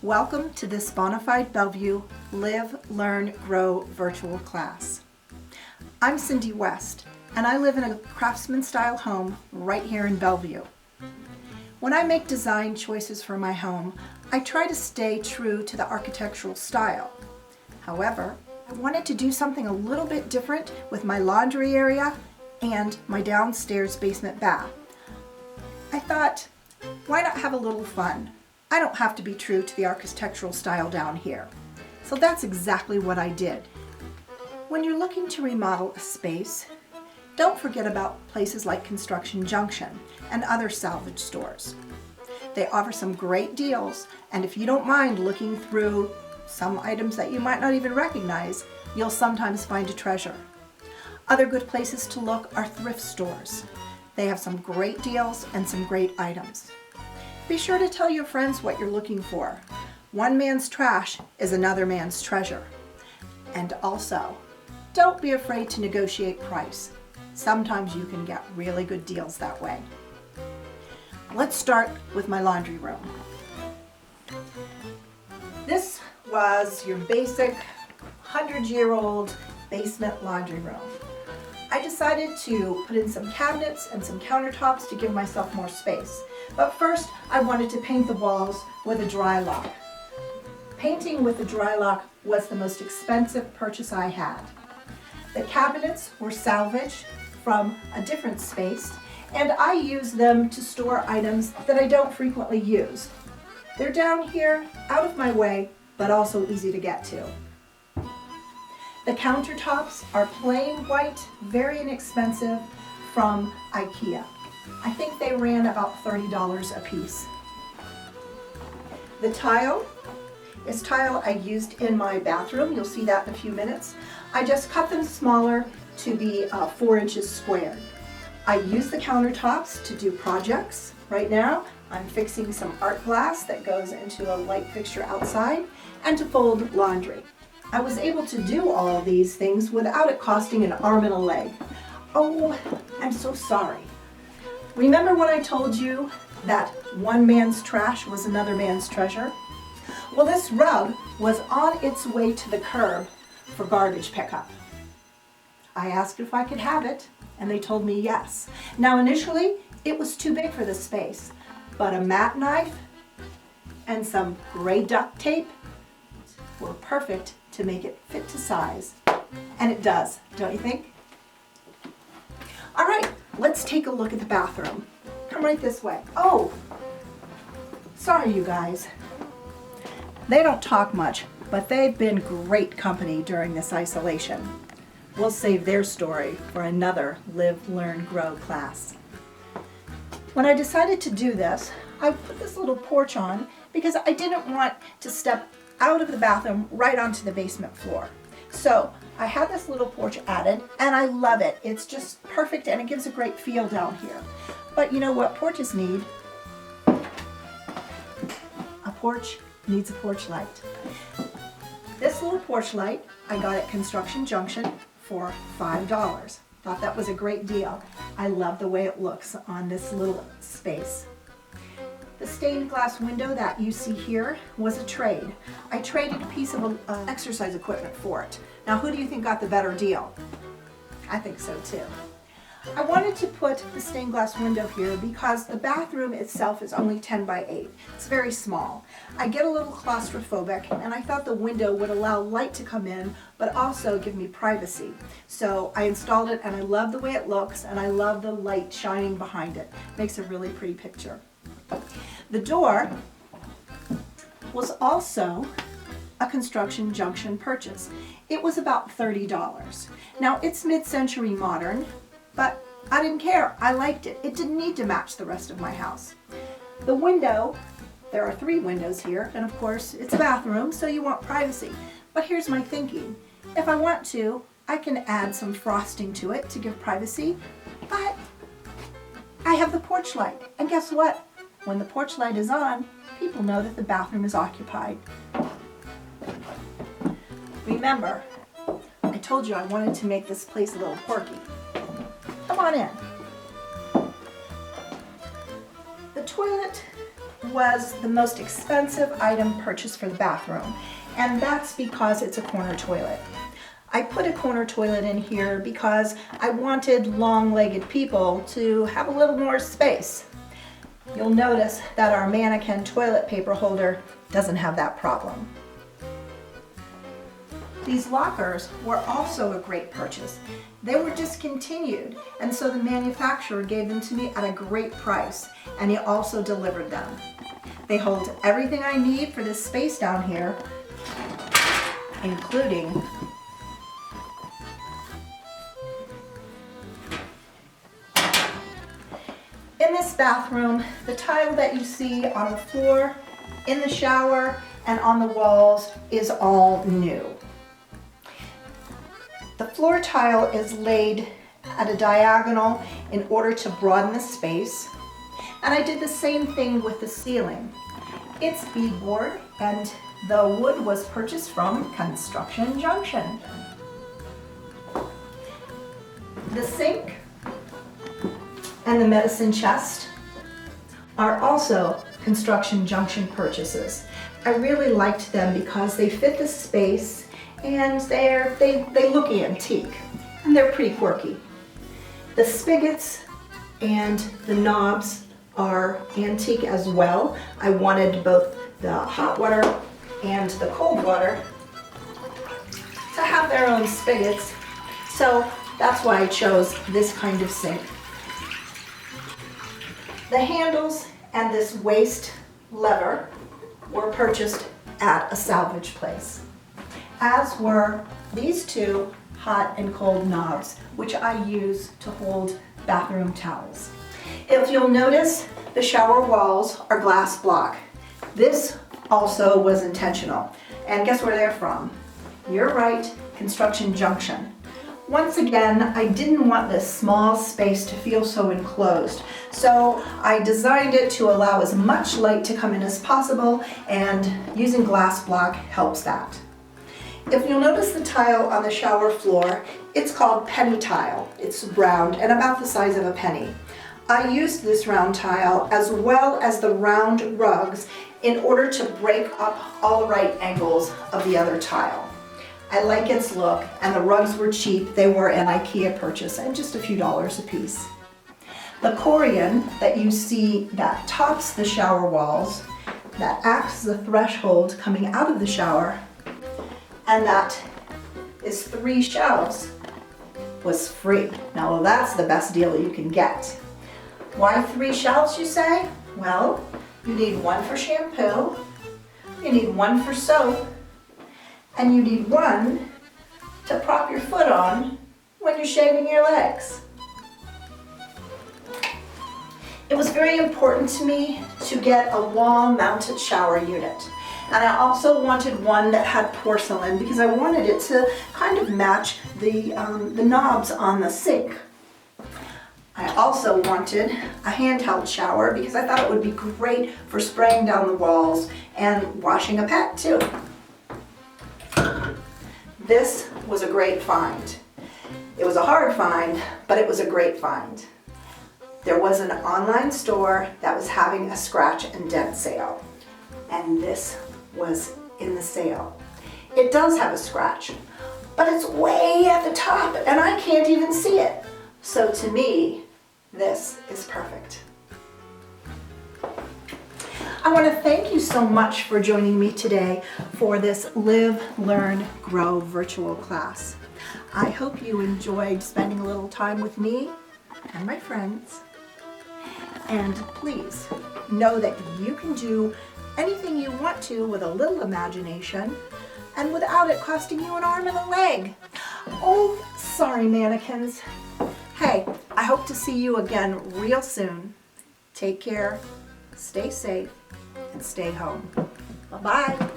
Welcome to this Bonafide Bellevue Live, Learn, Grow virtual class. I'm Cindy West, and I live in a craftsman-style home right here in Bellevue. When I make design choices for my home, I try to stay true to the architectural style. However, I wanted to do something a little bit different with my laundry area and my downstairs basement bath. I thought, why not have a little fun? I don't have to be true to the architectural style down here. So that's exactly what I did. When you're looking to remodel a space, don't forget about places like Construction Junction and other salvage stores. They offer some great deals, and if you don't mind looking through some items that you might not even recognize, you'll sometimes find a treasure. Other good places to look are thrift stores. They have some great deals and some great items. Be sure to tell your friends what you're looking for. One man's trash is another man's treasure. And also, don't be afraid to negotiate price. Sometimes you can get really good deals that way. Let's start with my laundry room. This was your basic 100-year-old basement laundry room. I decided to put in some cabinets and some countertops to give myself more space. But first, I wanted to paint the walls with a dry lock. Painting with a dry lock was the most expensive purchase I had. The cabinets were salvaged from a different space, and I use them to store items that I don't frequently use. They're down here, out of my way, but also easy to get to. The countertops are plain white, very inexpensive, from IKEA. I think they ran about $30 a piece. The tile is tile I used in my bathroom. You'll see that in a few minutes. I just cut them smaller to be 4 inches squared. I use the countertops to do projects. Right now, I'm fixing some art glass that goes into a light fixture outside and to fold laundry. I was able to do all of these things without it costing an arm and a leg. Oh, I'm so sorry. Remember when I told you that one man's trash was another man's treasure? Well, this rug was on its way to the curb for garbage pickup. I asked if I could have it, and they told me yes. Now, initially, it was too big for this space, but a mat knife and some gray duct tape were perfect to make it fit to size. And it does, don't you think? All right, let's take a look at the bathroom. Come right this way. Oh, sorry you guys. They don't talk much, but they've been great company during this isolation. We'll save their story for another Live, Learn, Grow class. When I decided to do this, I put this little porch on because I didn't want to step out of the bathroom right onto the basement floor. So I had this little porch added, and I love it. It's just perfect, and it gives a great feel down here. But you know what porches need? A porch needs a porch light. This little porch light I got at Construction Junction for $5. Thought that was a great deal. I love the way it looks on this little space. The stained glass window that you see here was a trade. I traded a piece of exercise equipment for it. Now, who do you think got the better deal? I think so too. I wanted to put the stained glass window here because the bathroom itself is only 10 by 8. It's very small. I get a little claustrophobic, and I thought the window would allow light to come in, but also give me privacy. So I installed it, and I love the way it looks, and I love the light shining behind it. Makes a really pretty picture. The door was also a Construction Junction purchase. It was about $30. Now, it's mid-century modern, but I didn't care. I liked it. It didn't need to match the rest of my house. The window, there are 3 windows here, and of course, it's a bathroom, so you want privacy. But here's my thinking. If I want to, I can add some frosting to it to give privacy, but I have the porch light, and guess what? When the porch light is on, people know that the bathroom is occupied. Remember, I told you I wanted to make this place a little quirky. Come on in. The toilet was the most expensive item purchased for the bathroom, and that's because it's a corner toilet. I put a corner toilet in here because I wanted long-legged people to have a little more space. You'll notice that our mannequin toilet paper holder doesn't have that problem. These lockers were also a great purchase. They were discontinued, and so the manufacturer gave them to me at a great price, and he also delivered them. They hold everything I need for this space down here, including in this bathroom, the tile that you see on the floor, in the shower, and on the walls is all new. The floor tile is laid at a diagonal in order to broaden the space, and I did the same thing with the ceiling. It's beadboard, and the wood was purchased from Construction Junction. The sink and the medicine chest are also Construction Junction purchases. I really liked them because they fit the space and they look antique, and they're pretty quirky. The spigots and the knobs are antique as well. I wanted both the hot water and the cold water to have their own spigots, so that's why I chose this kind of sink. The handles and this waist lever were purchased at a salvage place, as were these two hot and cold knobs, which I use to hold bathroom towels. If you'll notice, the shower walls are glass block. This also was intentional. And guess where they're from? You're right, Construction Junction. Once again, I didn't want this small space to feel so enclosed, so I designed it to allow as much light to come in as possible, and using glass block helps that. If you'll notice the tile on the shower floor, it's called penny tile. It's round and about the size of a penny. I used this round tile as well as the round rugs in order to break up all the right angles of the other tile. I like its look, and the rugs were cheap. They were an IKEA purchase and just a few dollars a piece. The corian that you see that tops the shower walls, that acts as a threshold coming out of the shower, and that is 3 shelves, was free. Now that's the best deal you can get. Why 3 shelves, you say? Well, you need 1 for shampoo, you need 1 for soap, and you need 1 to prop your foot on when you're shaving your legs. It was very important to me to get a wall-mounted shower unit. And I also wanted one that had porcelain because I wanted it to kind of match the knobs on the sink. I also wanted a handheld shower because I thought it would be great for spraying down the walls and washing a pet too. This was a great find. It was a hard find, but it was a great find. There was an online store that was having a scratch and dent sale, and this was in the sale. It does have a scratch, but it's way at the top and I can't even see it. So to me, this is perfect. I want to thank you so much for joining me today for this Live, Learn, Grow virtual class. I hope you enjoyed spending a little time with me and my friends. And please know that you can do anything you want to with a little imagination and without it costing you an arm and a leg. Oh, sorry, mannequins. Hey, I hope to see you again real soon. Take care, stay safe, and stay home. Bye-bye.